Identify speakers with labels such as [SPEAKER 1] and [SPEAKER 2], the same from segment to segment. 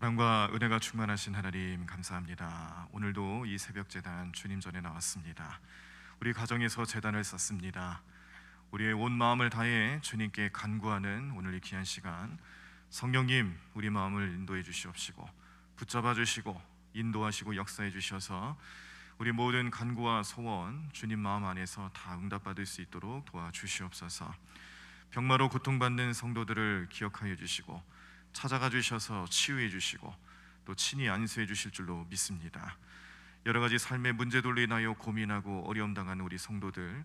[SPEAKER 1] 사랑과 은혜가 충만하신 하나님 감사합니다. 오늘도 이 새벽 제단 주님 전에 나왔습니다. 우리 가정에서 제단을 쌓습니다. 우리의 온 마음을 다해 주님께 간구하는 오늘 이 귀한 시간, 성령님 우리 마음을 인도해 주시옵시고 붙잡아 주시고 인도하시고 역사해 주셔서 우리 모든 간구와 소원 주님 마음 안에서 다 응답받을 수 있도록 도와주시옵소서. 병마로 고통받는 성도들을 기억하여 주시고 찾아가 주셔서 치유해 주시고 또 친히 안수해 주실 줄로 믿습니다. 여러 가지 삶의 문제들로 인하여 고민하고 어려움 당하는 우리 성도들,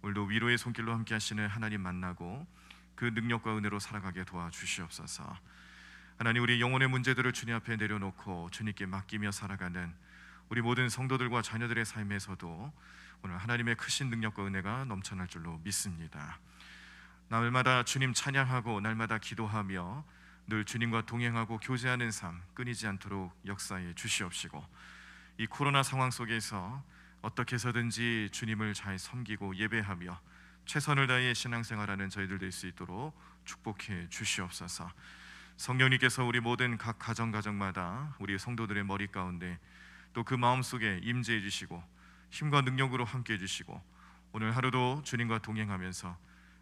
[SPEAKER 1] 오늘도 위로의 손길로 함께 하시는 하나님 만나고 그 능력과 은혜로 살아가게 도와주시옵소서. 하나님, 우리 영혼의 문제들을 주님 앞에 내려놓고 주님께 맡기며 살아가는 우리 모든 성도들과 자녀들의 삶에서도 오늘 하나님의 크신 능력과 은혜가 넘쳐날 줄로 믿습니다. 날마다 주님 찬양하고 날마다 기도하며 늘 주님과 동행하고 교제하는 삶 끊이지 않도록 역사해 주시옵시고, 이 코로나 상황 속에서 어떻게 해서든지 주님을 잘 섬기고 예배하며 최선을 다해 신앙생활하는 저희들 될 수 있도록 축복해 주시옵소서. 성령님께서 우리 모든 각 가정마다 우리 성도들의 머리 가운데 또 그 마음속에 임재해 주시고 힘과 능력으로 함께 해 주시고 오늘 하루도 주님과 동행하면서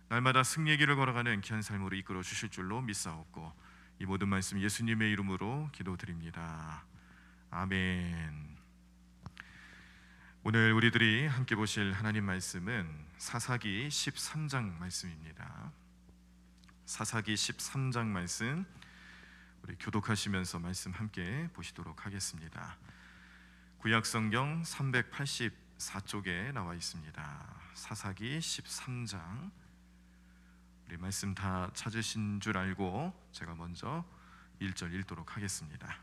[SPEAKER 1] 날마다 승리의 길을 걸어가는 귀한 삶으로 이끌어 주실 줄로 믿사옵고, 이 모든 말씀 예수님의 이름으로 기도드립니다. 아멘. 오늘 우리들이 함께 보실 하나님 말씀은 사사기 13장 말씀입니다. 사사기 13장 말씀 우리 교독하시면서 말씀 함께 보시도록 하겠습니다. 구약성경 384쪽에 나와 있습니다. 사사기 13장, 우리 말씀 다 찾으신 줄 알고 제가 먼저 1절 읽도록 하겠습니다.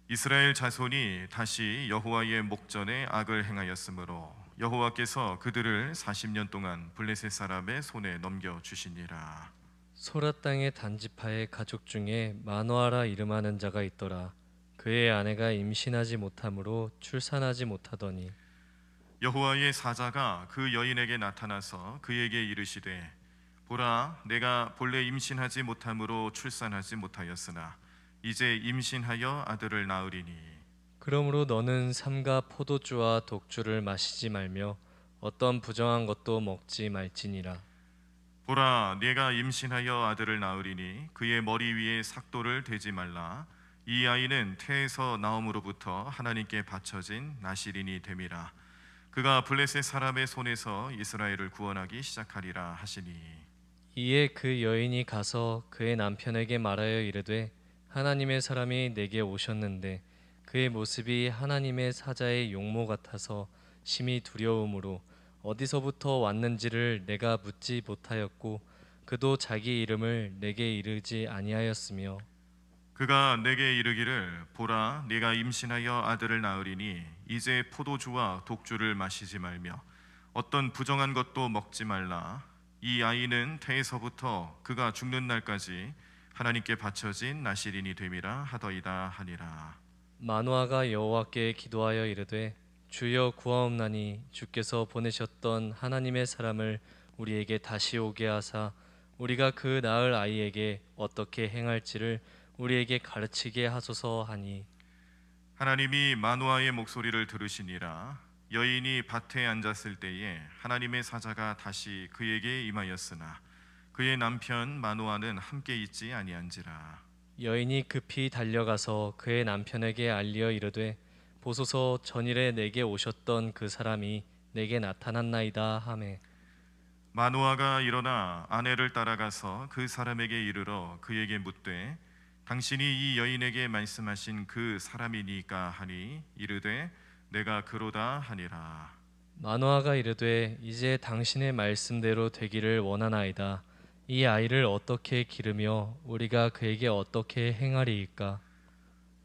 [SPEAKER 1] 이스라엘 자손이 다시 여호와의 목전에 악을 행하였으므로 여호와께서 그들을 40년 동안 블레셋 사람의 손에 넘겨주시니라.
[SPEAKER 2] 소라 땅의 단지파의 가족 중에 마노아라 이름하는 자가 있더라. 그의 아내가 임신하지 못하므로 출산하지 못하더니
[SPEAKER 1] 여호와의 사자가 그 여인에게 나타나서 그에게 이르시되, 보라, 내가 본래 임신하지 못함으로 출산하지 못하였으나 이제 임신하여 아들을 낳으리니
[SPEAKER 2] 그러므로 너는 삼가 포도주와 독주를 마시지 말며 어떤 부정한 것도 먹지 말지니라.
[SPEAKER 1] 보라, 네가 임신하여 아들을 낳으리니 그의 머리 위에 삭도를 대지 말라. 이 아이는 태에서 나옴으로부터 하나님께 바쳐진 나실인이 됨이라. 그가 블레셋 사람의 손에서 이스라엘을 구원하기 시작하리라 하시니.
[SPEAKER 2] 이에 그 여인이 가서 그의 남편에게 말하여 이르되, 하나님의 사람이 내게 오셨는데 그의 모습이 하나님의 사자의 용모 같아서 심히 두려움으로 어디서부터 왔는지를 내가 묻지 못하였고 그도 자기 이름을 내게 이르지 아니하였으며,
[SPEAKER 1] 그가 내게 이르기를, 보라, 네가 임신하여 아들을 낳으리니 이제 포도주와 독주를 마시지 말며 어떤 부정한 것도 먹지 말라. 이 아이는 태에서부터 그가 죽는 날까지 하나님께 바쳐진 나실인이 됨이라 하더이다 하니라.
[SPEAKER 2] 마노아가 여호와께 기도하여 이르되, 주여 구하옵나니 주께서 보내셨던 하나님의 사람을 우리에게 다시 오게 하사 우리가 그 낳을 아이에게 어떻게 행할지를 우리에게 가르치게 하소서 하니,
[SPEAKER 1] 하나님이 마노아의 목소리를 들으시니라. 여인이 밭에 앉았을 때에 하나님의 사자가 다시 그에게 임하였으나 그의 남편 마노아는 함께 있지 아니한지라.
[SPEAKER 2] 여인이 급히 달려가서 그의 남편에게 알리어 이르되, 보소서, 전일에 내게 오셨던 그 사람이 내게 나타났나이다 하매,
[SPEAKER 1] 마노아가 일어나 아내를 따라가서 그 사람에게 이르러 그에게 묻되, 당신이 이 여인에게 말씀하신 그 사람이니까 하니, 이르되 내가 그로다 하니라.
[SPEAKER 2] 마노아가 이르되, 이제 당신의 말씀대로 되기를 원하나이다. 이 아이를 어떻게 기르며 우리가 그에게 어떻게 행하리이까?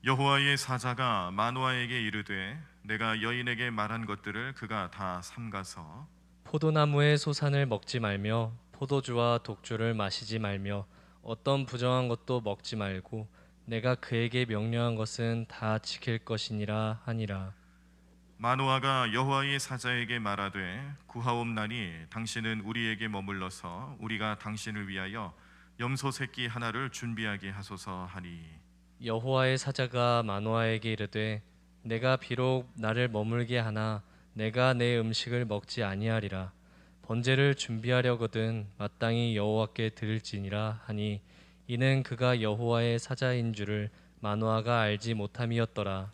[SPEAKER 1] 여호와의 사자가 마노아에게 이르되, 내가 여인에게 말한 것들을 그가 다 삼가서
[SPEAKER 2] 포도나무의 소산을 먹지 말며 포도주와 독주를 마시지 말며 어떤 부정한 것도 먹지 말고 내가 그에게 명령한 것은 다 지킬 것이니라 하니라.
[SPEAKER 1] 마노아가 여호와의 사자에게 말하되, 구하옵나니 당신은 우리에게 머물러서 우리가 당신을 위하여 염소 새끼 하나를 준비하게 하소서 하니.
[SPEAKER 2] 여호와의 사자가 마노아에게 이르되 내가 비록 나를 머물게 하나 내가 내 음식을 먹지 아니하리라. 번제를 준비하려거든 마땅히 여호와께 드릴지니라 하니 이는 그가 여호와의 사자인 줄을 마노아가 알지 못함이었더라.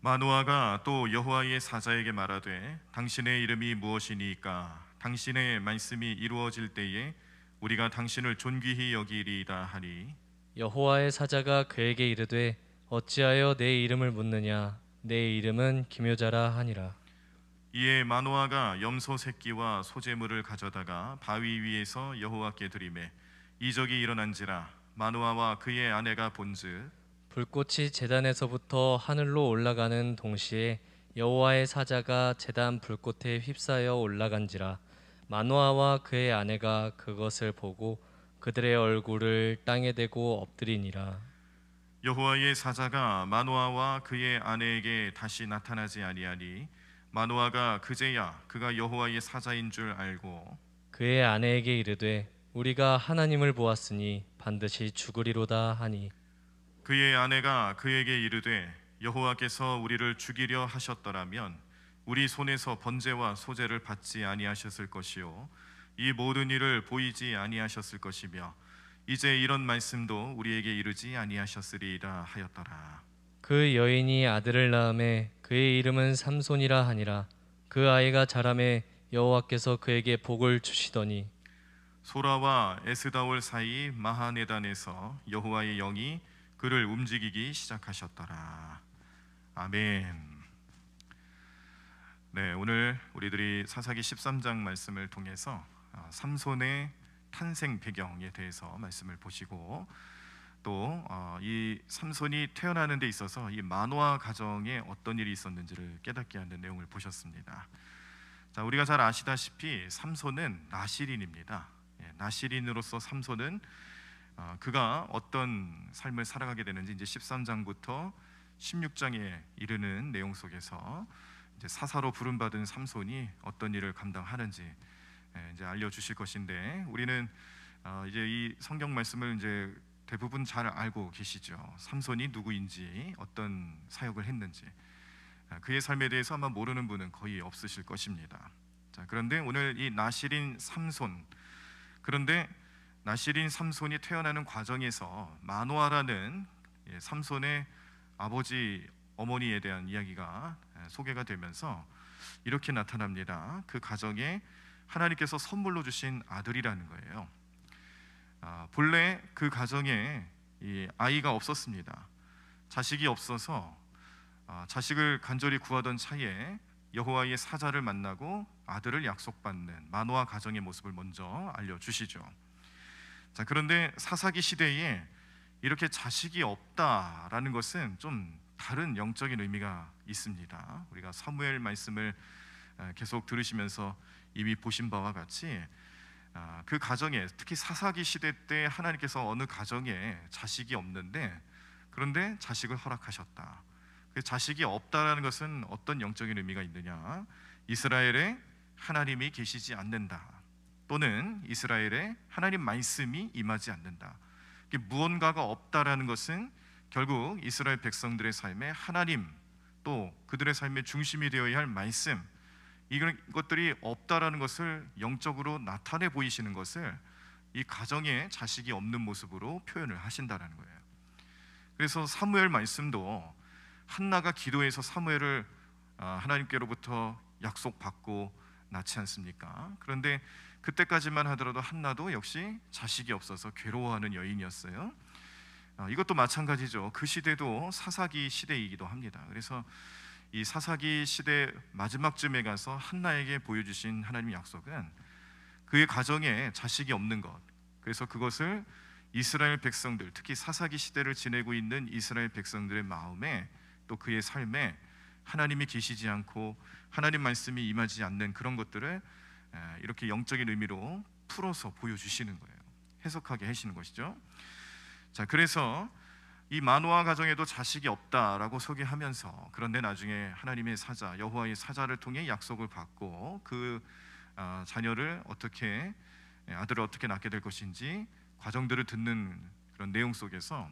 [SPEAKER 1] 마노아가 또 여호와의 사자에게 말하되 당신의 이름이 무엇이니까 당신의 말씀이 이루어질 때에 우리가 당신을 존귀히 여기리이다 하니
[SPEAKER 2] 여호와의 사자가 그에게 이르되 어찌하여 내 이름을 묻느냐 내 이름은 기묘자라 하니라.
[SPEAKER 1] 이에 마노아가 염소 새끼와 소재물을 가져다가 바위 위에서 여호와께 드리매 이적이 일어난지라 마노아와 그의 아내가 본즉
[SPEAKER 2] 불꽃이 제단에서부터 하늘로 올라가는 동시에 여호와의 사자가 제단 불꽃에 휩싸여 올라간지라. 마노아와 그의 아내가 그것을 보고 그들의 얼굴을 땅에 대고 엎드리니라.
[SPEAKER 1] 여호와의 사자가 마노아와 그의 아내에게 다시 나타나지 아니하니 마노아가 그제야 그가 여호와의 사자인 줄 알고
[SPEAKER 2] 그의 아내에게 이르되 우리가 하나님을 보았으니 반드시 죽으리로다 하니
[SPEAKER 1] 그의 아내가 그에게 이르되 여호와께서 우리를 죽이려 하셨더라면 우리 손에서 번제와 소제를 받지 아니하셨을 것이요 이 모든 일을 보이지 아니하셨을 것이며 이제 이런 말씀도 우리에게 이르지 아니하셨으리이다 하였더라.
[SPEAKER 2] 그 여인이 아들을 낳음에 그의 이름은 삼손이라 하니라. 그 아이가 자라매 여호와께서 그에게 복을 주시더니
[SPEAKER 1] 소라와 에스다올 사이 마하네단에서 여호와의 영이 그를 움직이기 시작하셨더라. 아멘. 네, 오늘 우리들이 사사기 13장 말씀을 통해서 삼손의 탄생 배경에 대해서 말씀을 보시고 또 이 삼손이 태어나는 데 있어서 이 마노아 가정에 어떤 일이 있었는지를 깨닫게 하는 내용을 보셨습니다. 자, 우리가 잘 아시다시피 삼손은 나실인입니다. 나실인으로서 삼손은 그가 어떤 삶을 살아가게 되는지 이제 13장부터 16장에 이르는 내용 속에서 이제 사사로 부름받은 삼손이 어떤 일을 감당하는지 이제 알려주실 것인데 우리는 이제 이 성경 말씀을 이제 대부분 잘 알고 계시죠. 삼손이 누구인지 어떤 사역을 했는지 그의 삶에 대해서 아마 모르는 분은 거의 없으실 것입니다. 자, 그런데 오늘 이 나실인 삼손 그런데 나실인 삼손이 태어나는 과정에서 마노아라는 삼손의 아버지 어머니에 대한 이야기가 소개가 되면서 이렇게 나타납니다. 그 가정에 하나님께서 선물로 주신 아들이라는 거예요. 본래 그 가정에 이 아이가 없었습니다. 자식이 없어서 자식을 간절히 구하던 차에 여호와의 사자를 만나고 아들을 약속받는 마노아 가정의 모습을 먼저 알려주시죠. 자, 그런데 사사기 시대에 이렇게 자식이 없다라는 것은 좀 다른 영적인 의미가 있습니다. 우리가 사무엘 말씀을 계속 들으시면서 이미 보신 바와 같이 그 가정에 특히 사사기 시대 때 하나님께서 어느 가정에 자식이 없는데 그런데 자식을 허락하셨다. 그 자식이 없다라는 것은 어떤 영적인 의미가 있느냐? 이스라엘에 하나님이 계시지 않는다. 또는 이스라엘에 하나님 말씀이 임하지 않는다. 무언가가 없다라는 것은 결국 이스라엘 백성들의 삶에 하나님 또 그들의 삶의 중심이 되어야 할 말씀 이런 것들이 없다라는 것을 영적으로 나타내 보이시는 것을 이 가정에 자식이 없는 모습으로 표현을 하신다라는 거예요. 그래서 사무엘 말씀도 한나가 기도해서 사무엘을 하나님께로부터 약속받고 낳지 않습니까? 그런데 그때까지만 하더라도 한나도 역시 자식이 없어서 괴로워하는 여인이었어요. 이것도 마찬가지죠. 그 시대도 사사기 시대이기도 합니다. 그래서 이 사사기 시대 마지막쯤에 가서 한나에게 보여주신 하나님의 약속은 그의 가정에 자식이 없는 것, 그래서 그것을 이스라엘 백성들, 특히 사사기 시대를 지내고 있는 이스라엘 백성들의 마음에 또 그의 삶에 하나님이 계시지 않고 하나님 말씀이 임하지 않는 그런 것들을 이렇게 영적인 의미로 풀어서 보여주시는 거예요. 해석하게 하시는 것이죠. 자, 그래서 이 마노아 가정에도 자식이 없다라고 소개하면서 그런데 나중에 하나님의 사자 여호와의 사자를 통해 약속을 받고 그 자녀를 어떻게 아들을 어떻게 낳게 될 것인지 과정들을 듣는 그런 내용 속에서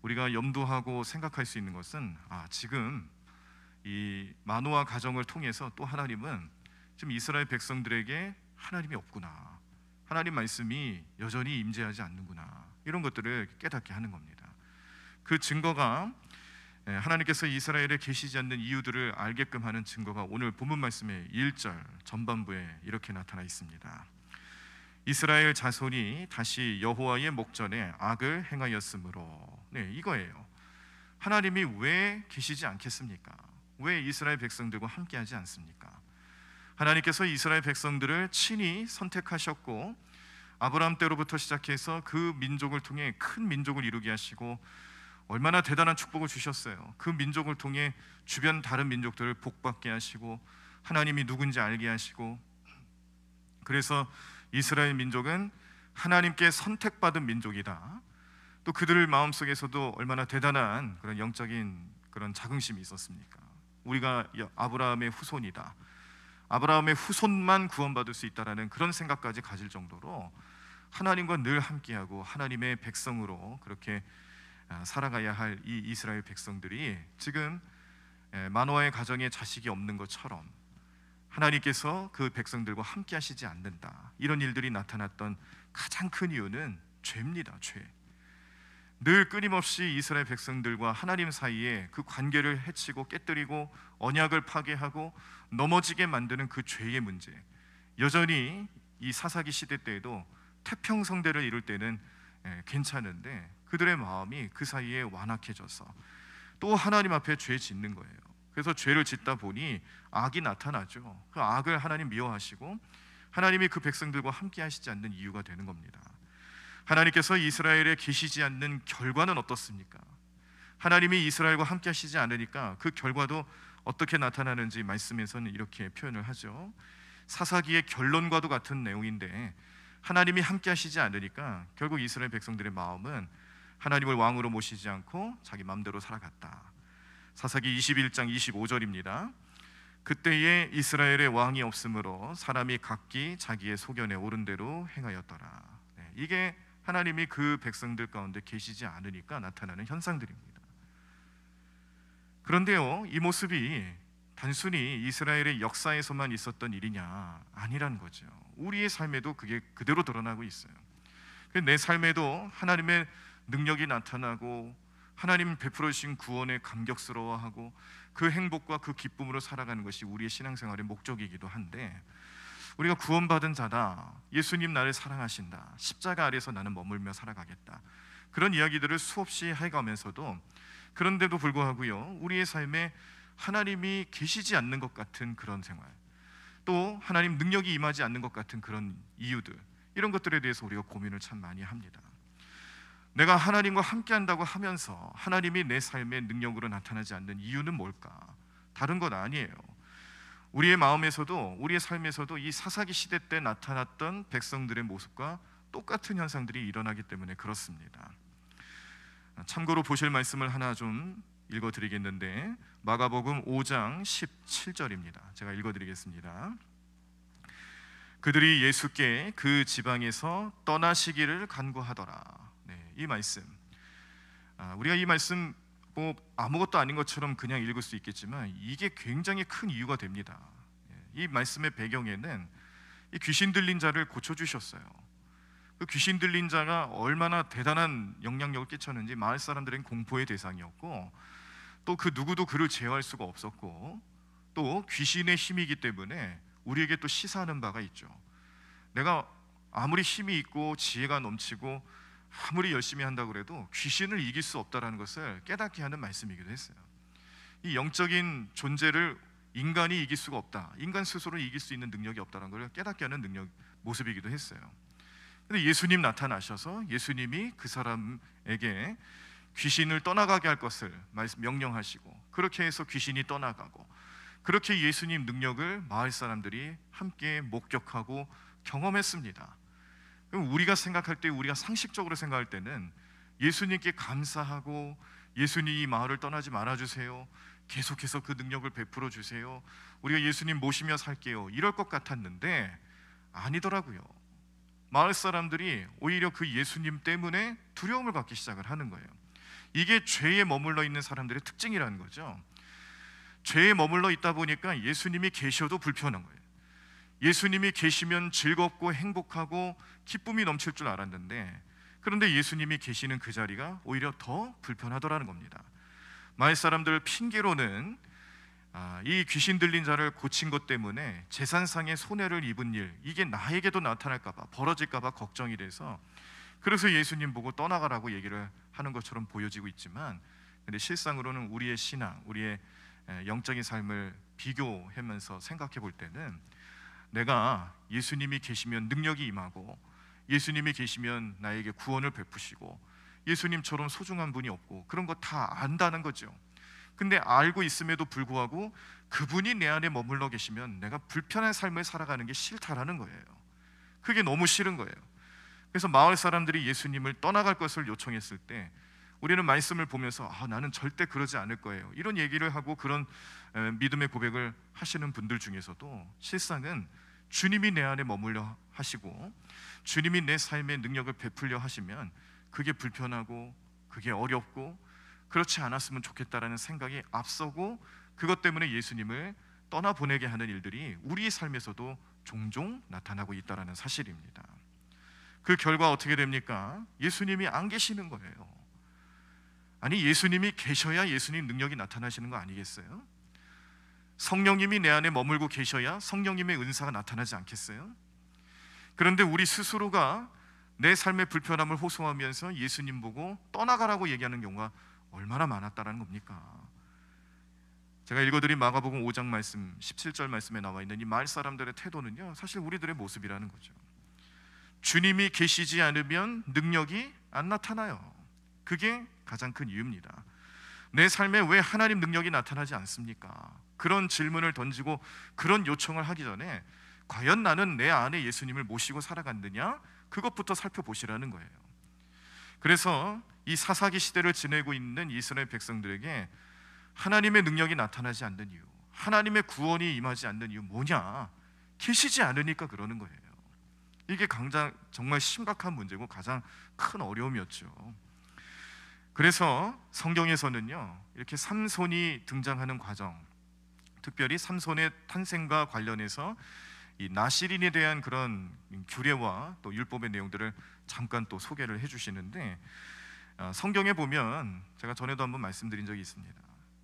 [SPEAKER 1] 우리가 염두하고 생각할 수 있는 것은 지금 이 마노아 가정을 통해서 또 하나님은 지금 이스라엘 백성들에게 하나님이 없구나, 하나님 말씀이 여전히 임재하지 않는구나, 이런 것들을 깨닫게 하는 겁니다. 그 증거가 하나님께서 이스라엘에 계시지 않는 이유들을 알게끔 하는 증거가 오늘 본문 말씀의 1절 전반부에 이렇게 나타나 있습니다. 이스라엘 자손이 다시 여호와의 목전에 악을 행하였으므로. 이거예요. 하나님이 왜 계시지 않겠습니까? 왜 이스라엘 백성들과 함께하지 않습니까? 하나님께서 이스라엘 백성들을 친히 선택하셨고 아브라함 때로부터 시작해서 그 민족을 통해 큰 민족을 이루게 하시고 얼마나 대단한 축복을 주셨어요. 그 민족을 통해 주변 다른 민족들을 복받게 하시고 하나님이 누군지 알게 하시고, 그래서 이스라엘 민족은 하나님께 선택받은 민족이다. 또 그들 마음속에서도 얼마나 대단한 그런 영적인 그런 자긍심이 있었습니까? 우리가 아브라함의 후손이다, 아브라함의 후손만 구원받을 수 있다라는 그런 생각까지 가질 정도로 하나님과 늘 함께하고 하나님의 백성으로 그렇게 살아가야 할 이 이스라엘 백성들이 지금 마노아의 가정에 자식이 없는 것처럼 하나님께서 그 백성들과 함께 하시지 않는다, 이런 일들이 나타났던 가장 큰 이유는 죄입니다. 죄. 늘 끊임없이 이스라엘 백성들과 하나님 사이에 그 관계를 해치고 깨뜨리고 언약을 파괴하고 넘어지게 만드는 그 죄의 문제. 여전히 이 사사기 시대 때에도 태평성대를 이룰 때는 괜찮은데 그들의 마음이 그 사이에 완악해져서 또 하나님 앞에 죄 짓는 거예요. 그래서 죄를 짓다 보니 악이 나타나죠. 그 악을 하나님 미워하시고 하나님이 그 백성들과 함께 하시지 않는 이유가 되는 겁니다. 하나님께서 이스라엘에 계시지 않는 결과는 어떻습니까? 하나님이 이스라엘과 함께 하시지 않으니까 그 결과도 어떻게 나타나는지 말씀에서는 이렇게 표현을 하죠. 사사기의 결론과도 같은 내용인데 하나님이 함께 하시지 않으니까 결국 이스라엘 백성들의 마음은 하나님을 왕으로 모시지 않고 자기 마음대로 살아갔다. 사사기 21장 25절입니다. 그때에 이스라엘의 왕이 없으므로 사람이 각기 자기의 소견에 옳은 대로 행하였더라. 이게 하나님이 그 백성들 가운데 계시지 않으니까 나타나는 현상들입니다. 그런데요, 이 모습이 단순히 이스라엘의 역사에서만 있었던 일이냐? 아니라는 거죠. 우리의 삶에도 그게 그대로 드러나고 있어요. 내 삶에도 하나님의 능력이 나타나고 하나님 베풀어 주신 구원에 감격스러워하고 그 행복과 그 기쁨으로 살아가는 것이 우리의 신앙생활의 목적이기도 한데, 우리가 구원받은 자다, 예수님 나를 사랑하신다, 십자가 아래서 나는 머물며 살아가겠다, 그런 이야기들을 수없이 해가면서도 그런데도 불구하고요, 우리의 삶에 하나님이 계시지 않는 것 같은 그런 생활, 또 하나님 능력이 임하지 않는 것 같은 그런 이유들, 이런 것들에 대해서 우리가 고민을 참 많이 합니다. 내가 하나님과 함께한다고 하면서 하나님이 내 삶의 능력으로 나타나지 않는 이유는 뭘까? 다른 건 아니에요. 우리의 마음에서도 우리의 삶에서도 이 사사기 시대 때 나타났던 백성들의 모습과 똑같은 현상들이 일어나기 때문에 그렇습니다. 참고로 보실 말씀을 하나 좀 읽어드리겠는데, 마가복음 5장 17절입니다. 제가 읽어드리겠습니다. 그들이 예수께 그 지방에서 떠나시기를 간구하더라. 이 말씀, 우리가 이 말씀 뭐 아무것도 아닌 것처럼 그냥 읽을 수 있겠지만 이게 굉장히 큰 이유가 됩니다. 이 말씀의 배경에는 이 귀신 들린 자를 고쳐주셨어요. 그 귀신 들린 자가 얼마나 대단한 영향력을 끼쳤는지 마을 사람들은 공포의 대상이었고, 또 그 누구도 그를 제어할 수가 없었고, 또 귀신의 힘이기 때문에 우리에게 또 시사하는 바가 있죠. 내가 아무리 힘이 있고 지혜가 넘치고 아무리 열심히 한다고 해도 귀신을 이길 수 없다는 것을 깨닫게 하는 말씀이기도 했어요. 이 영적인 존재를 인간이 이길 수가 없다, 인간 스스로 이길 수 있는 능력이 없다는 걸 깨닫게 하는 능력 모습이기도 했어요. 근데 예수님 나타나셔서 예수님이 그 사람에게 귀신을 떠나가게 할 것을 명령하시고, 그렇게 해서 귀신이 떠나가고, 그렇게 예수님 능력을 마을 사람들이 함께 목격하고 경험했습니다. 그럼 우리가 생각할 때, 우리가 상식적으로 생각할 때는 예수님께 감사하고 예수님 이 마을을 떠나지 말아주세요, 계속해서 그 능력을 베풀어 주세요, 우리가 예수님 모시며 살게요, 이럴 것 같았는데 아니더라고요. 마을 사람들이 오히려 그 예수님 때문에 두려움을 갖기 시작을 하는 거예요. 이게 죄에 머물러 있는 사람들의 특징이라는 거죠. 죄에 머물러 있다 보니까 예수님이 계셔도 불편한 거예요. 예수님이 계시면 즐겁고 행복하고 기쁨이 넘칠 줄 알았는데, 그런데 예수님이 계시는 그 자리가 오히려 더 불편하더라는 겁니다. 마을 사람들 핑계로는 이 귀신 들린 자를 고친 것 때문에 재산상의 손해를 입은 일, 이게 나에게도 나타날까 봐, 벌어질까 봐 걱정이 돼서, 그래서 예수님 보고 떠나가라고 얘기를 하는 것처럼 보여지고 있지만, 근데 실상으로는 우리의 신앙, 우리의 영적인 삶을 비교하면서 생각해 볼 때는, 내가 예수님이 계시면 능력이 임하고, 예수님이 계시면 나에게 구원을 베푸시고, 예수님처럼 소중한 분이 없고, 그런 거 다 안다는 거죠. 근데 알고 있음에도 불구하고 그분이 내 안에 머물러 계시면 내가 불편한 삶을 살아가는 게 싫다라는 거예요. 그게 너무 싫은 거예요. 그래서 마을 사람들이 예수님을 떠나갈 것을 요청했을 때, 우리는 말씀을 보면서 나는 절대 그러지 않을 거예요, 이런 얘기를 하고 그런 믿음의 고백을 하시는 분들 중에서도 실상은 주님이 내 안에 머물려 하시고 주님이 내 삶에 능력을 베풀려 하시면 그게 불편하고 그게 어렵고 그렇지 않았으면 좋겠다라는 생각이 앞서고, 그것 때문에 예수님을 떠나보내게 하는 일들이 우리의 삶에서도 종종 나타나고 있다는 사실입니다. 그 결과 어떻게 됩니까? 예수님이 안 계시는 거예요. 아니, 예수님이 계셔야 예수님 능력이 나타나시는 거 아니겠어요? 성령님이 내 안에 머물고 계셔야 성령님의 은사가 나타나지 않겠어요? 그런데 우리 스스로가 내 삶의 불편함을 호소하면서 예수님 보고 떠나가라고 얘기하는 경우가 얼마나 많았다라는 겁니까? 제가 읽어드린 마가복음 5장 말씀 17절 말씀에 나와 있는 이 마을 사람들의 태도는요, 사실 우리들의 모습이라는 거죠. 주님이 계시지 않으면 능력이 안 나타나요. 그게 가장 큰 이유입니다. 내 삶에 왜 하나님 능력이 나타나지 않습니까? 그런 질문을 던지고 그런 요청을 하기 전에 과연 나는 내 안에 예수님을 모시고 살아갔느냐, 그것부터 살펴보시라는 거예요. 그래서 이 사사기 시대를 지내고 있는 이스라엘 백성들에게 하나님의 능력이 나타나지 않는 이유, 하나님의 구원이 임하지 않는 이유 뭐냐? 계시지 않으니까 그러는 거예요. 이게 정말 심각한 문제고 가장 큰 어려움이었죠. 그래서 성경에서는요, 이렇게 삼손이 등장하는 과정, 특별히 삼손의 탄생과 관련해서 이 나시린에 대한 그런 규례와 또 율법의 내용들을 잠깐 또 소개를 해주시는데, 성경에 보면 제가 전에도 한번 말씀드린 적이 있습니다.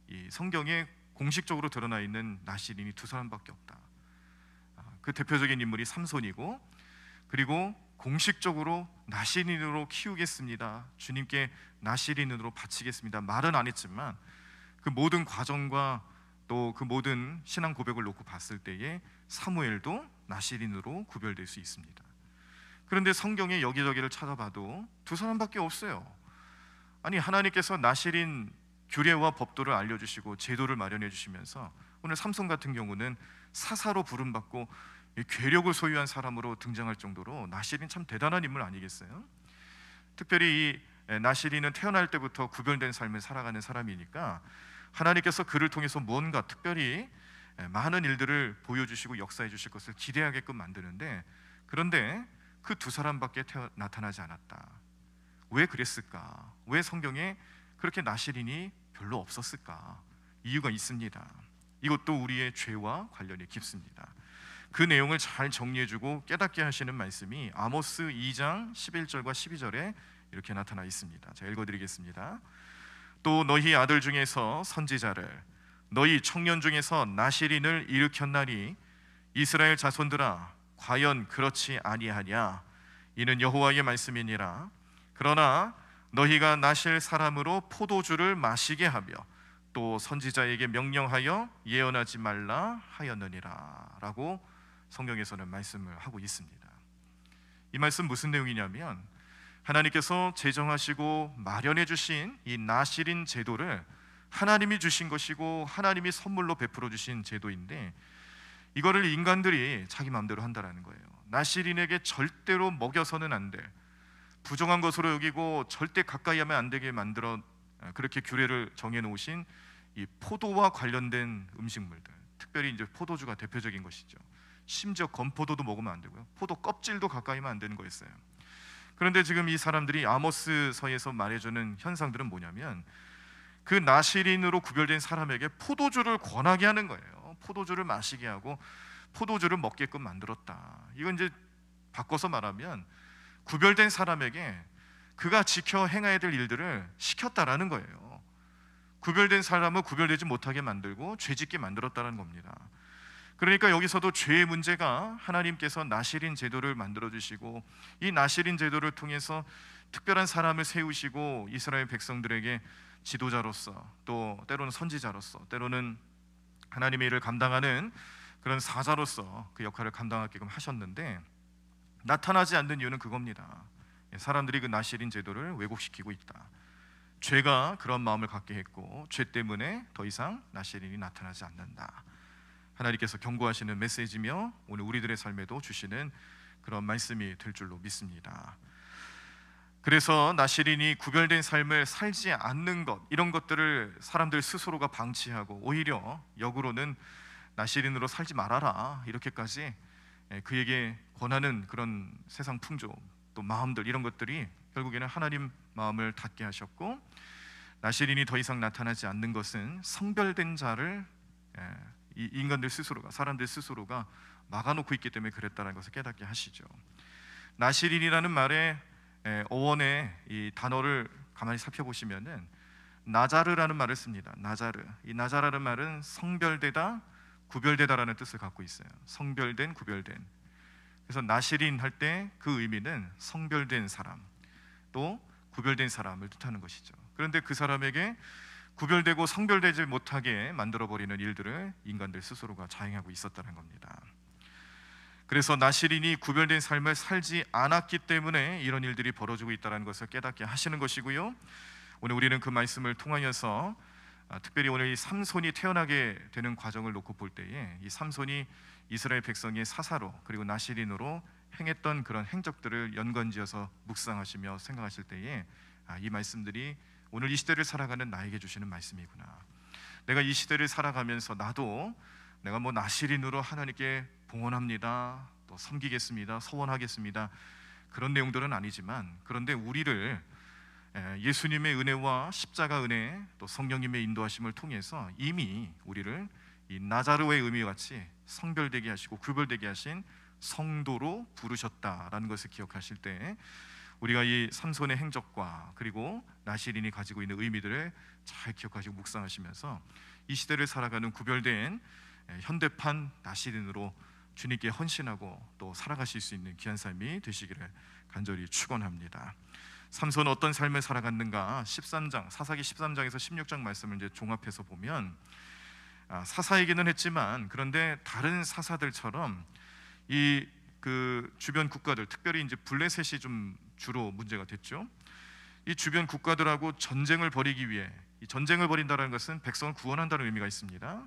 [SPEAKER 1] 이 성경에 공식적으로 드러나 있는 나시린이 두 사람밖에 없다. 그 대표적인 인물이 삼손이고, 그리고 공식적으로 나시린으로 키우겠습니다, 주님께 나시린으로 바치겠습니다 말은 안 했지만, 그 모든 과정과 또 그 모든 신앙 고백을 놓고 봤을 때에 사무엘도 나시린으로 구별될 수 있습니다. 그런데 성경에 여기저기를 찾아봐도 두 사람밖에 없어요. 아니, 하나님께서 나시린 규례와 법도를 알려주시고 제도를 마련해 주시면서 오늘 삼손 같은 경우는 사사로 부름받고 괴력을 소유한 사람으로 등장할 정도로 나시린 참 대단한 인물 아니겠어요? 특별히 이 나시린은 태어날 때부터 구별된 삶을 살아가는 사람이니까 하나님께서 그를 통해서 무언가 특별히 많은 일들을 보여주시고 역사해 주실 것을 기대하게끔 만드는데, 그런데 그 두 사람밖에 나타나지 않았다. 왜 그랬을까? 왜 성경에 그렇게 나시린이 별로 없었을까? 이유가 있습니다. 이것도 우리의 죄와 관련이 깊습니다. 그 내용을 잘 정리해주고 깨닫게 하시는 말씀이 아모스 2장 11절과 12절에 이렇게 나타나 있습니다. 제가 읽어드리겠습니다. 또 너희 아들 중에서 선지자를, 너희 청년 중에서 나시린을 일으켰나니 이스라엘 자손들아, 과연 그렇지 아니하냐? 이는 여호와의 말씀이니라. 그러나 너희가 나실 사람으로 포도주를 마시게 하며 또 선지자에게 명령하여 예언하지 말라 하였느니라 라고 성경에서는 말씀을 하고 있습니다. 이 말씀 무슨 내용이냐면, 하나님께서 제정하시고 마련해 주신 이 나시린 제도를 하나님이 주신 것이고 하나님이 선물로 베풀어 주신 제도인데, 이거를 인간들이 자기 마음대로 한다라는 거예요. 나시린에게 절대로 먹여서는 안 될, 부정한 것으로 여기고 절대 가까이 하면 안 되게 만들어 그렇게 규례를 정해 놓으신 이 포도와 관련된 음식물들, 특별히 이제 포도주가 대표적인 것이죠. 심지어 건포도도 먹으면 안 되고요, 포도 껍질도 가까이 하면 안 되는 거였어요. 그런데 지금 이 사람들이 아모스서에서 말해주는 현상들은 뭐냐면 그 나시린으로 구별된 사람에게 포도주를 권하게 하는 거예요. 포도주를 마시게 하고 포도주를 먹게끔 만들었다. 이건 이제 바꿔서 말하면 구별된 사람에게 그가 지켜 행해야 될 일들을 시켰다라는 거예요. 구별된 사람을 구별되지 못하게 만들고 죄짓게 만들었다는 겁니다. 그러니까 여기서도 죄의 문제가 하나님께서 나시린 제도를 만들어 주시고 이 나시린 제도를 통해서 특별한 사람을 세우시고 이스라엘 백성들에게 지도자로서 또 때로는 선지자로서 때로는 하나님의 일을 감당하는 그런 사자로서 그 역할을 감당하게끔 하셨는데 나타나지 않는 이유는 그겁니다. 사람들이 그 나시린 제도를 왜곡시키고 있다. 죄가 그런 마음을 갖게 했고 죄 때문에 더 이상 나시린이 나타나지 않는다. 하나님께서 경고하시는 메시지며 오늘 우리들의 삶에도 주시는 그런 말씀이 될 줄로 믿습니다. 그래서 나시린이 구별된 삶을 살지 않는 것, 이런 것들을 사람들 스스로가 방치하고 오히려 역으로는 나시린으로 살지 말아라 이렇게까지 그에게 권하는 그런 세상 풍조 또 마음들, 이런 것들이 결국에는 하나님 마음을 닫게 하셨고 나시린이 더 이상 나타나지 않는 것은 성별된 자를 이 인간들 스스로가, 사람들 스스로가 막아놓고 있기 때문에 그랬다는 것을 깨닫게 하시죠. 나시린이라는 말의 어원의 이 단어를 가만히 살펴보시면은 나자르라는 말을 씁니다. 나자르. 이 나자라는 말은 성별되다, 구별되다라는 뜻을 갖고 있어요. 성별된, 구별된. 그래서 나시린 할 때 그 의미는 성별된 사람, 또 구별된 사람을 뜻하는 것이죠. 그런데 그 사람에게 구별되고 성별되지 못하게 만들어버리는 일들을 인간들 스스로가 자행하고 있었다는 겁니다. 그래서 나시린이 구별된 삶을 살지 않았기 때문에 이런 일들이 벌어지고 있다는 것을 깨닫게 하시는 것이고요. 오늘 우리는 그 말씀을 통하여서 특별히 오늘 이 삼손이 태어나게 되는 과정을 놓고 볼 때에 이 삼손이 이스라엘 백성의 사사로 그리고 나시린으로 행했던 그런 행적들을 연관지어서 묵상하시며 생각하실 때에 이 말씀들이 오늘 이 시대를 살아가는 나에게 주시는 말씀이구나. 내가 이 시대를 살아가면서 나도 내가 뭐 나시린으로 하나님께 봉헌합니다, 또 섬기겠습니다, 서원하겠습니다, 그런 내용들은 아니지만 그런데 우리를 예수님의 은혜와 십자가 은혜 또 성령님의 인도하심을 통해서 이미 우리를 이 나자르의 의미와 같이 성별되게 하시고 구별되게 하신 성도로 부르셨다라는 것을 기억하실 때 우리가 이 삼손의 행적과 그리고 나시린이 가지고 있는 의미들을 잘 기억하시고 묵상하시면서 이 시대를 살아가는 구별된 현대판 나시린으로 주님께 헌신하고 또 살아가실 수 있는 귀한 삶이 되시기를 간절히 축원합니다. 삼손은 어떤 삶을 살아갔는가? 13장 사사기 13장에서 16장 말씀을 이제 종합해서 보면 사사이기는 했지만 그런데 다른 사사들처럼 이 그 주변 국가들, 특별히 이제 블레셋이 좀 주로 문제가 됐죠. 이 주변 국가들하고 전쟁을 벌이기 위해, 이 전쟁을 벌인다는 것은 백성을 구원한다는 의미가 있습니다.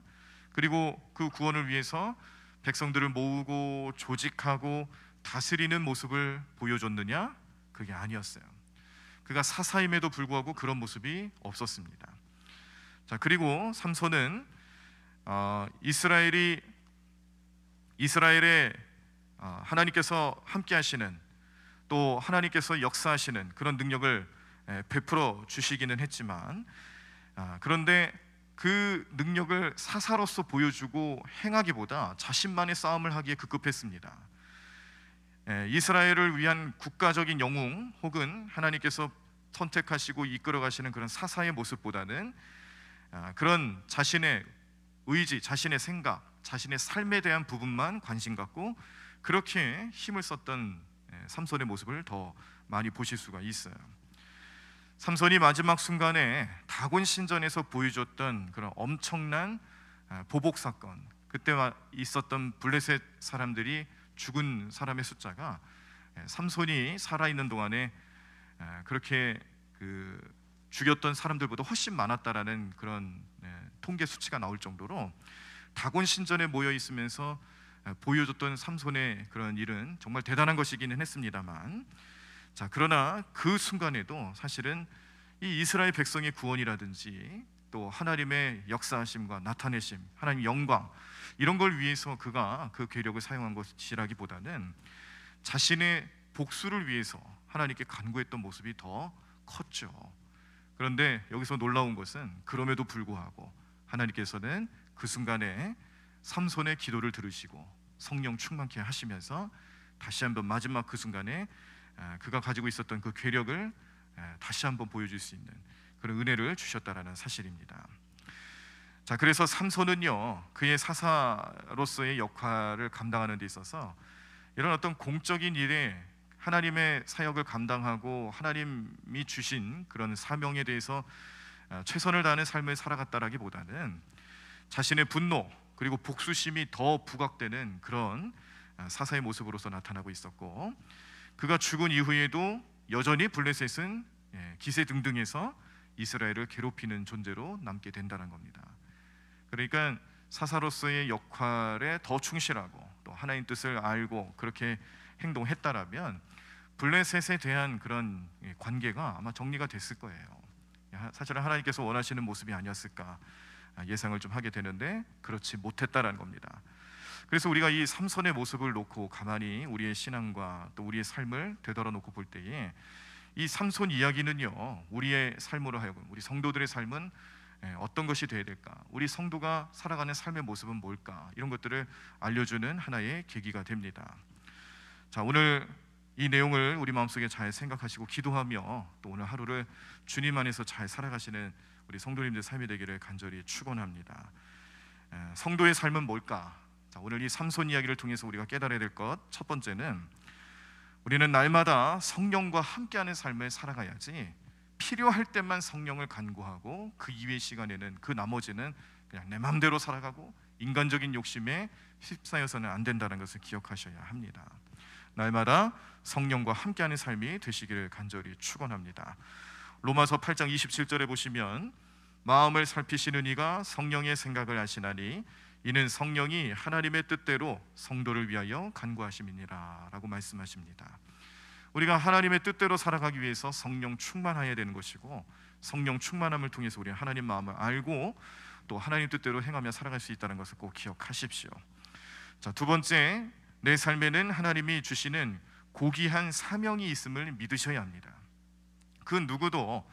[SPEAKER 1] 그리고 그 구원을 위해서 백성들을 모으고 조직하고 다스리는 모습을 보여줬느냐? 그게 아니었어요. 그가 사사임에도 불구하고 그런 모습이 없었습니다. 자, 그리고 삼손은 이스라엘의 하나님께서 함께 하시는 또 하나님께서 역사하시는 그런 능력을 베풀어 주시기는 했지만 그런데 그 능력을 사사로서 보여주고 행하기보다 자신만의 싸움을 하기에 급급했습니다. 이스라엘을 위한 국가적인 영웅 혹은 하나님께서 선택하시고 이끌어 가시는 그런 사사의 모습보다는 그런 자신의 의지, 자신의 생각, 자신의 삶에 대한 부분만 관심 갖고 그렇게 힘을 썼던 삼손의 모습을 더 많이 보실 수가 있어요. 삼손이 마지막 순간에 다곤 신전에서 보여줬던 그런 엄청난 보복 사건, 그때 있었던 블레셋 사람들이 죽은 사람의 숫자가 삼손이 살아있는 동안에 그렇게 그 죽였던 사람들보다 훨씬 많았다라는 그런 통계 수치가 나올 정도로 다곤 신전에 모여 있으면서 보여줬던 삼손의 그런 일은 정말 대단한 것이기는 했습니다만, 자 그러나 그 순간에도 사실은 이 이스라엘 백성의 구원이라든지 또 하나님의 역사하심과 나타내심, 하나님 영광 이런 걸 위해서 그가 그 괴력을 사용한 것이라기보다는 자신의 복수를 위해서 하나님께 간구했던 모습이 더 컸죠. 그런데 여기서 놀라운 것은 그럼에도 불구하고 하나님께서는 그 순간에 삼손의 기도를 들으시고 성령 충만케 하시면서 다시 한번 마지막 그 순간에 그가 가지고 있었던 그 괴력을 다시 한번 보여줄 수 있는 그런 은혜를 주셨다라는 사실입니다. 자, 그래서 삼손은요, 그의 사사로서의 역할을 감당하는 데 있어서 이런 어떤 공적인 일에 하나님의 사역을 감당하고 하나님이 주신 그런 사명에 대해서 최선을 다하는 삶을 살아갔다라기보다는 자신의 분노 그리고 복수심이 더 부각되는 그런 사사의 모습으로서 나타나고 있었고, 그가 죽은 이후에도 여전히 블레셋은 기세등등해서 이스라엘을 괴롭히는 존재로 남게 된다는 겁니다. 그러니까 사사로서의 역할에 더 충실하고 또 하나님 뜻을 알고 그렇게 행동했다라면 블레셋에 대한 그런 관계가 아마 정리가 됐을 거예요. 사실은 하나님께서 원하시는 모습이 아니었을까 예상을 좀 하게 되는데 그렇지 못했다라는 겁니다. 그래서 우리가 이 삼손의 모습을 놓고 가만히 우리의 신앙과 또 우리의 삶을 되돌아 놓고 볼 때에 이 삼손 이야기는요, 우리의 삶으로 하여금 우리 성도들의 삶은 어떤 것이 되어야 될까, 우리 성도가 살아가는 삶의 모습은 뭘까, 이런 것들을 알려주는 하나의 계기가 됩니다. 자, 오늘 이 내용을 우리 마음속에 잘 생각하시고 기도하며 또 오늘 하루를 주님 안에서 잘 살아가시는 우리 성도님들 삶이 되기를 간절히 축원합니다. 성도의 삶은 뭘까? 자, 오늘 이 삼손 이야기를 통해서 우리가 깨달아야 될 것 첫 번째는, 우리는 날마다 성령과 함께하는 삶을 살아가야지 필요할 때만 성령을 간구하고 그 이외의 시간에는 그 나머지는 그냥 내 마음대로 살아가고 인간적인 욕심에 휩싸여서는 안 된다는 것을 기억하셔야 합니다. 날마다 성령과 함께하는 삶이 되시기를 간절히 축원합니다. 로마서 8장 27절에 보시면 마음을 살피시는 이가 성령의 생각을 아시나니 이는 성령이 하나님의 뜻대로 성도를 위하여 간구하심이니라 라고 말씀하십니다. 우리가 하나님의 뜻대로 살아가기 위해서 성령 충만해야 되는 것이고, 성령 충만함을 통해서 우리는 하나님 마음을 알고 또 하나님 뜻대로 행하며 살아갈 수 있다는 것을 꼭 기억하십시오. 자, 두 번째, 내 삶에는 하나님이 주시는 고귀한 사명이 있음을 믿으셔야 합니다. 그 누구도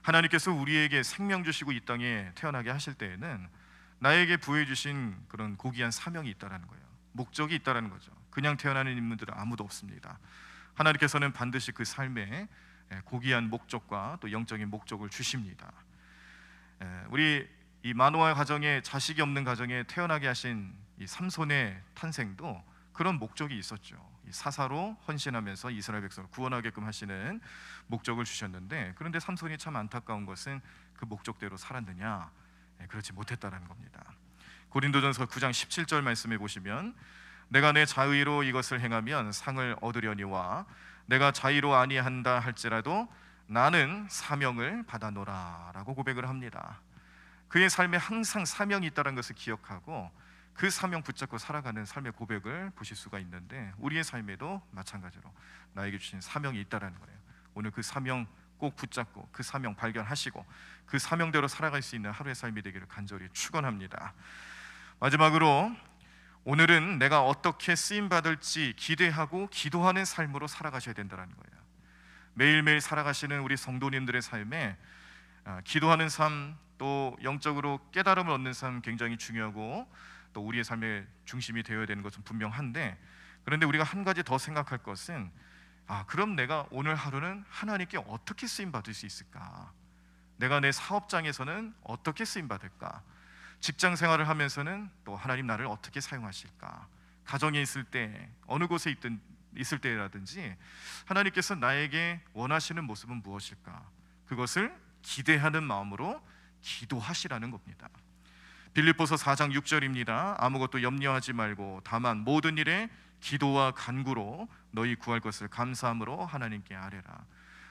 [SPEAKER 1] 하나님께서 우리에게 생명 주시고 이 땅에 태어나게 하실 때에는 나에게 부여해 주신 그런 고귀한 사명이 있다라는 거예요. 목적이 있다라는 거죠. 그냥 태어나는 인물들은 아무도 없습니다. 하나님께서는 반드시 그 삶에 고귀한 목적과 또 영적인 목적을 주십니다. 우리 이 마노아 가정에 자식이 없는 가정에 태어나게 하신 이 삼손의 탄생도 그런 목적이 있었죠. 이 사사로 헌신하면서 이스라엘 백성을 구원하게끔 하시는 목적을 주셨는데, 그런데 삼손이 참 안타까운 것은 그 목적대로 살았느냐? 그렇지 못했다는 겁니다. 고린도전서 9장 17절 말씀해 보시면, 내가 내 자의로 이것을 행하면 상을 얻으려니와 내가 자의로 아니한다 할지라도 나는 사명을 받아노라 라고 고백을 합니다. 그의 삶에 항상 사명이 있다는 것을 기억하고 그 사명 붙잡고 살아가는 삶의 고백을 보실 수가 있는데, 우리의 삶에도 마찬가지로 나에게 주신 사명이 있다는 거예요. 오늘 그 사명 꼭 붙잡고 그 사명 발견하시고 그 사명대로 살아갈 수 있는 하루의 삶이 되기를 간절히 축원합니다. 마지막으로 오늘은 내가 어떻게 쓰임받을지 기대하고 기도하는 삶으로 살아가셔야 된다는 거예요. 매일매일 살아가시는 우리 성도님들의 삶에 기도하는 삶, 또 영적으로 깨달음을 얻는 삶 굉장히 중요하고 또 우리의 삶의 중심이 되어야 되는 것은 분명한데, 그런데 우리가 한 가지 더 생각할 것은, 그럼 내가 오늘 하루는 하나님께 어떻게 쓰임받을 수 있을까? 내가 내 사업장에서는 어떻게 쓰임받을까? 직장 생활을 하면서는 또 하나님 나를 어떻게 사용하실까? 가정에 있을 때, 어느 곳에 있을 때라든지 하나님께서 나에게 원하시는 모습은 무엇일까? 그것을 기대하는 마음으로 기도하시라는 겁니다. 빌립보서 4장 6절입니다. 아무것도 염려하지 말고 다만 모든 일에 기도와 간구로 너희 구할 것을 감사함으로 하나님께 아뢰라.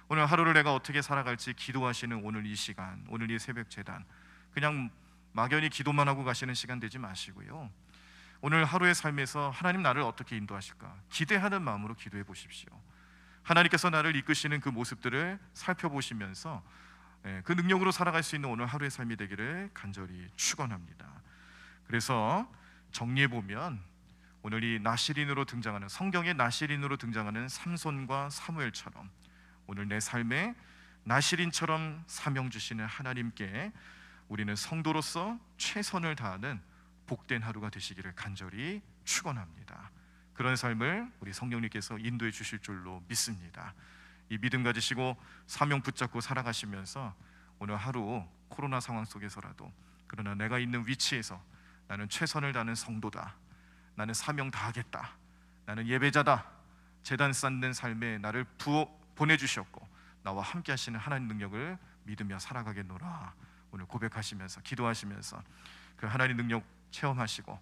[SPEAKER 1] 오늘 하루를 내가 어떻게 살아갈지 기도하시는 오늘 이 시간, 오늘 이 새벽 제단, 그냥 막연히 기도만 하고 가시는 시간 되지 마시고요, 오늘 하루의 삶에서 하나님 나를 어떻게 인도하실까 기대하는 마음으로 기도해 보십시오. 하나님께서 나를 이끄시는 그 모습들을 살펴보시면서 그 능력으로 살아갈 수 있는 오늘 하루의 삶이 되기를 간절히 축원합니다. 그래서 정리해 보면 오늘 이 나시린으로 등장하는, 성경의 나시린으로 등장하는 삼손과 사무엘처럼 오늘 내 삶에 나시린처럼 사명 주시는 하나님께 우리는 성도로서 최선을 다하는 복된 하루가 되시기를 간절히 축원합니다. 그런 삶을 우리 성령님께서 인도해 주실 줄로 믿습니다. 이 믿음 가지시고 사명 붙잡고 살아가시면서 오늘 하루 코로나 상황 속에서라도 그러나 내가 있는 위치에서 나는 최선을 다하는 성도다, 나는 사명 다하겠다, 나는 예배자다, 제단 쌓는 삶에 나를 보내주셨고 나와 함께 하시는 하나님 능력을 믿으며 살아가겠노라. 오늘 고백하시면서 기도하시면서 그 하나님 능력 체험하시고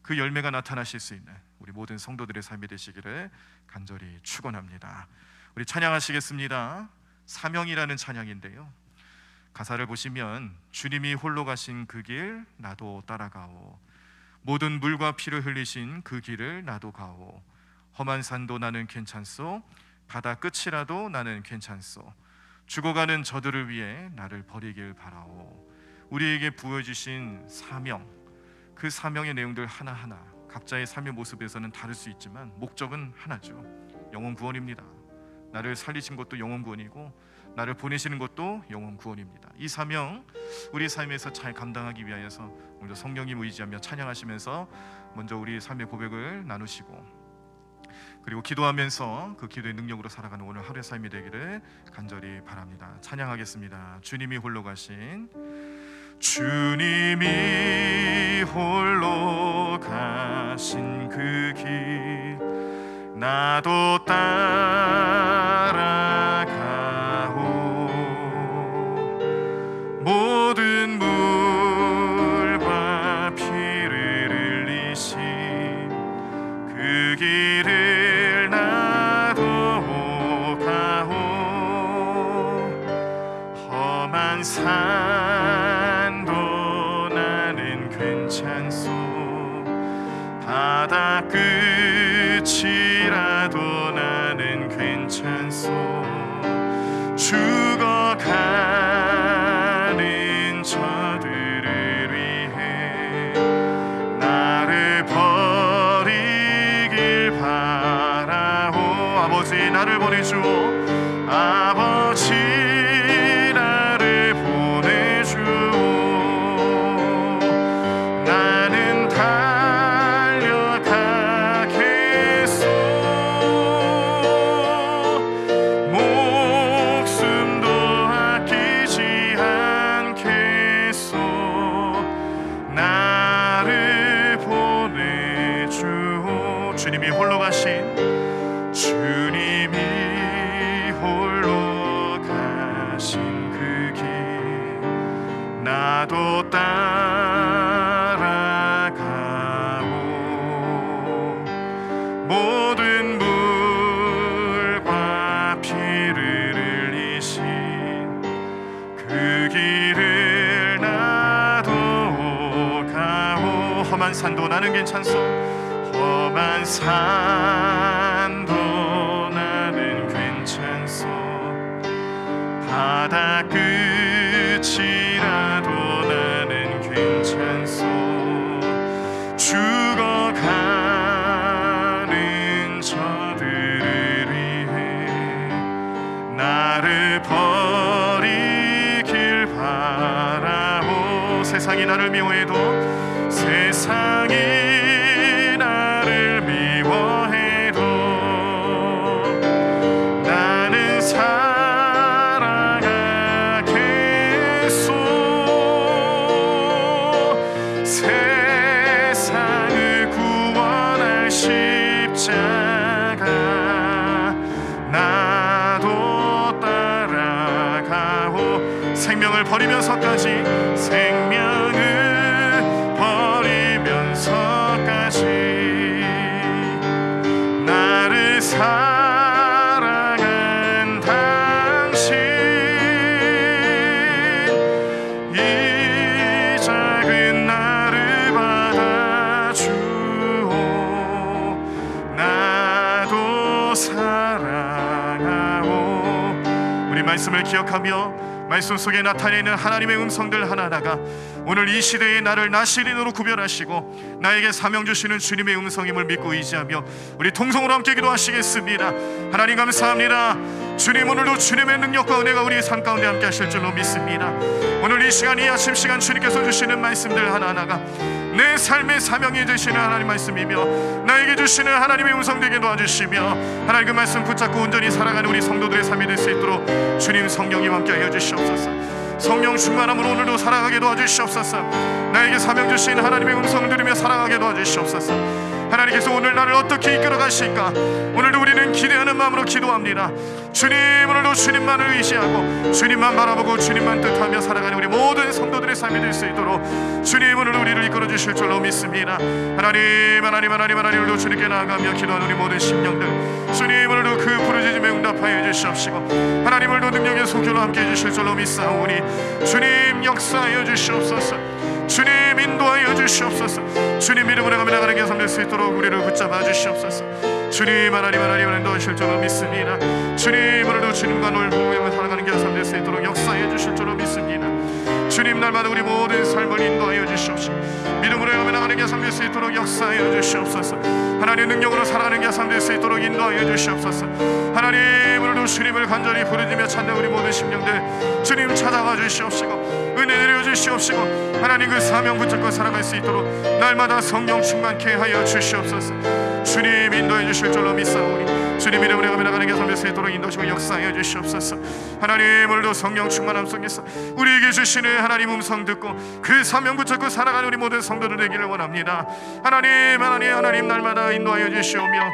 [SPEAKER 1] 그 열매가 나타나실 수 있는 우리 모든 성도들의 삶이 되시기를 간절히 축원합니다. 우리 찬양하시겠습니다. 사명이라는 찬양인데요, 가사를 보시면 주님이 홀로 가신 그 길 나도 따라가오, 모든 물과 피를 흘리신 그 길을 나도 가오, 험한 산도 나는 괜찮소, 바다 끝이라도 나는 괜찮소, 죽어가는 저들을 위해 나를 버리길 바라오. 우리에게 부여주신 사명, 그 사명의 내용들 하나하나 각자의 삶의 모습에서는 다를 수 있지만 목적은 하나죠. 영혼 구원입니다. 나를 살리신 것도 영혼 구원이고 나를 보내시는 것도 영혼 구원입니다. 이 사명 우리 삶에서 잘 감당하기 위하여서 오늘도 성령님 의지하며 찬양하시면서 먼저 우리 삶의 고백을 나누시고 그리고 기도하면서 그 기도의 능력으로 살아가는 오늘 하루의 삶이 되기를 간절히 바랍니다. 찬양하겠습니다. 주님이 홀로 가신, 주님이 홀로 가신 그 길 나도 따라가오, 모든 물과 피를 흘리신 그 길을 나도 가오, 험한 산도 나는 괜찮소, 바다 끝이라도 나는 괜찮소, 죽어가는 저들을 위해 나를 버리길 바라오. 아버지 나를 보내주오, 아버지 나를 보내주오, 나는 달려가겠소, 목숨도 아끼지 않겠소, 나를 보내주오. 주님이 홀로 가신, 주님이 홀로 가신 그 길 나도 따라가오, 모든 물과 피를 흘리신 그 길을 나도 가오, 험한 산도 나는 괜찮소, 험한 산도 나는 괜찮소, 바다 끝이라도 나는 괜찮소, 죽어가는 저들을 위해 나를 버리길 바라오. 세상이 나를 미워해도, 세상이 나를 미워해도 나는 살아가겠소, 세상을 구원할 십자가 나도 따라가오. 생명을 버리면서까지, 생명을 버리면서까지 나를 사랑한 당신, 이 작은 나를 받아주오, 나도 사랑하오. 우리 말씀을 기억하며 말씀 속에 나타내는 하나님의 음성들 하나하나가 오늘 이 시대에 나를 나시린으로 구별하시고 나에게 사명 주시는 주님의 음성임을 믿고 의지하며 우리 통성으로 함께 기도하시겠습니다. 하나님 감사합니다. 주님, 오늘도 주님의 능력과 은혜가 우리 삶 가운데 함께 하실 줄로 믿습니다. 오늘 이 시간, 이 아침 시간 주님께서 주시는 말씀들 하나하나가 내 삶의 사명이 되시는 하나님 말씀이며 나에게 주시는 하나님의 음성 되게 도와주시며 하나님 그 말씀 붙잡고 온전히 살아가는 우리 성도들의 삶이 될 수 있도록 주님 성령이 함께하여 주시옵소서. 성령 충만함으로 오늘도 살아가게 도와주시옵소서. 나에게 사명 주신 하나님의 음성을 들으며 살아가게 도와주시옵소서. 하나님께서 오늘 나를 어떻게 이끌어 가실까? 오늘도 우리는 기대하는 마음으로 기도합니다. 주님, 오늘도 주님만을 의지하고 주님만 바라보고 주님만 뜻하며 살아가는 우리 모든 성도들의 삶이 될 수 있도록 주님, 오늘 우리를 이끌어 주실 줄로 믿습니다. 하나님, 오늘도 주님께 나아가며 기도하는 우리 모든 심령들, 주님, 오늘도 그 부르짖음에 응답하여 주시옵시고 하나님, 오늘도 능력의 소교로 함께 해주실 줄로 믿사오니 주님 역사하여 주시옵소서. 주님 인도하여 주시옵소서. 주님 이름으로 가며 나가는 게 삼될 수 있도록 우리를 붙잡아 주시옵소서. 주님, 하나님 인도하실 줄로 믿습니다. 주님, 오늘도 주님과 놀고 살아가는 게 삼될 수 있도록 역사해 주실 줄로 믿습니다. 주님, 날마다 우리 모든 삶을 인도하여 주시옵시고 믿음으로 가며 나가는 게 삼될 수 있도록 역사하여 주시옵소서. 하나님 능력으로 살아가는 게 삼될 수 있도록 인도하여 주시옵소서. 하나님, 오늘도 주님을 간절히 부르짖며 찾는 우리 모든 심령들 주님 찾아와 주시옵시고 은혜 내려 주시옵시고 하나님 그 사명 붙잡고 살아갈 수 있도록 날마다 성령 충만케 하여 주시옵소서. 주님 인도해 주실 줄로 믿사오니 주님 이름으로 가며 나가는 게 삼될 수 있도록 인도하시고 역사하여 주시옵소서. 하나님, 오늘도 성령 충만함 속에서 우리에게 주시는 하나님 음성 듣고 그 사명 붙잡고 살아가는 우리 모든 성도들 되기를 원합니다. 하나님 날마다 인도하여 주시오며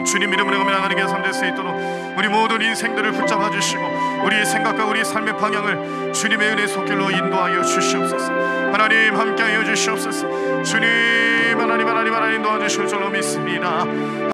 [SPEAKER 1] 주님 이름으로 가며 나가는 게 삼될 수 있도록 우리 모든 인생들을 붙잡아 주시고 우리의 생각과 우리 삶의 방향을 주님의 은혜 속길로 인도하여 주시옵소서. 하나님 함께하여 주시옵소서. 주님, 하나님 도와주실 줄로 믿습니다.